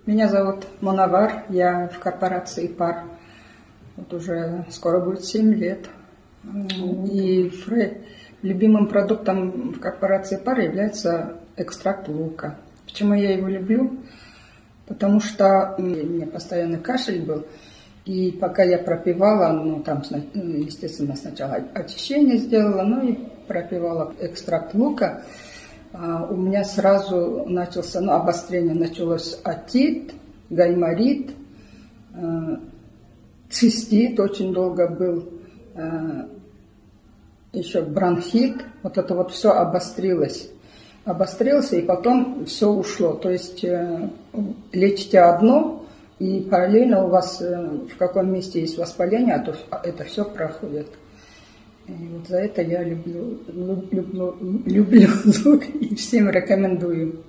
Меня зовут Мунавар, я в корпорации ПАР. Вот уже скоро будет 7 лет. И любимым продуктом в корпорации ПАР является экстракт лука. Почему я его люблю? Потому что у меня постоянный кашель был. И пока я пропивала, естественно, сначала очищение сделала, и пропивала экстракт лука, у меня сразу начался, обострение началось: отит, гайморит, цистит очень долго был, еще бронхит. Вот это вот все обострилось, и потом все ушло. То есть лечите одно, и параллельно у вас в каком месте есть воспаление, то это все проходит. И вот за это я люблю лук и всем рекомендую.